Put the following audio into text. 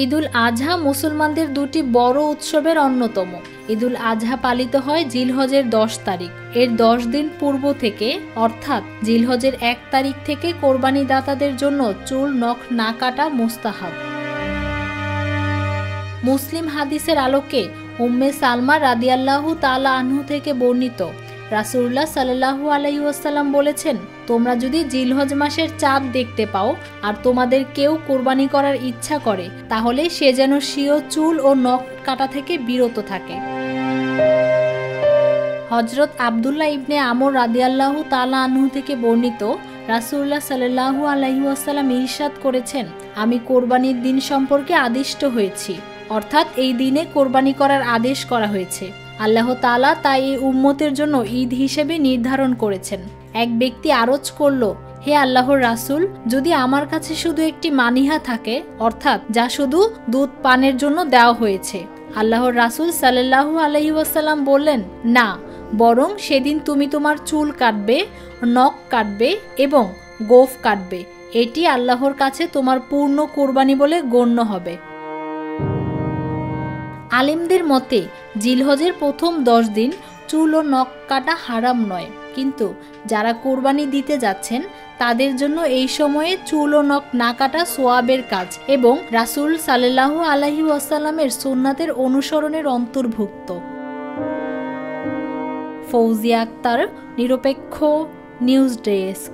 ঈদুল আজহা মুসলমানদের দুটি বড় উৎসবের অন্যতম। ঈদুল আজহা পালিত হয় জিলহজের 10 তারিখ। এর 10 দিন পূর্ব থেকে অর্থাৎ জিলহজের 1 তারিখ থেকে কোরবানি দাতাদের জন্য চুল নখ না কাটা মুস্তাহাব। মুসলিম হাদিসের আলোকে উম্মে সালমা রাদিয়াল্লাহু তাআলা আনহু থেকে বর্ণিত, রাসূলুল্লাহ সাল্লাল্লাহু আলাইহি ওয়াসাল্লাম বলেছেন, তোমরা যদি জিলহজ মাসের চাঁদ দেখতে পাও আর তোমাদের কেউ কোরবানি করার ইচ্ছা করে, তাহলে সে যেন স্বীয় চুল ও নখ কাটা থেকে বিরত থাকে। হযরত আব্দুল্লাহ ইবনে আমর রাদিয়াল্লাহু তাআলা আনহু থেকে বর্ণিত, রাসূলুল্লাহ সাল্লাল্লাহু আলাইহি ওয়াসাল্লাম ইরশাদ করেছেন, আমি কোরবানির দিন সম্পর্কে আদিষ্ট হয়েছি, অর্থাৎ এই দিনে কোরবানি করার আদেশ করা হয়েছে। আল্লাহ তাআলা তাই এই উম্মতের জন্য ঈদ হিসেবে নির্ধারণ করেছেন। এক ব্যক্তি আরজ করল, হে আল্লাহর রাসূল, যদি আমার কাছে শুধু একটি মানিহা থাকে, অর্থাৎ যা শুধু দুধ পানের জন্য দেওয়া হয়েছে। আল্লাহর রাসূল সাল্লাল্লাহু আলাইহি ওয়াসাল্লাম বললেন, না, বরং সেদিন তুমি তোমার চুল কাটবে, নখ কাটবে এবং গোঁফ কাটবে। এটি আল্লাহর কাছে তোমার পূর্ণ কোরবানি বলে গণ্য হবে। আলেমদের মতে জিলহজের প্রথম 10 দিন চুল ও নখ কাটা হারাম নয়, কিন্তু যারা কোরবানি দিতে যাচ্ছেন তাদের জন্য এই সময়ে চুল ও নখ না কাটা সোয়াবের কাজ এবং রাসূল সাল্লাল্লাহু আলাইহি ওয়াসাল্লামের সুন্নাতের অনুসরণের অন্তর্ভুক্ত। ফৌজিয়া আক্তার, নিরপেক্ষ নিউজ ডেস্ক।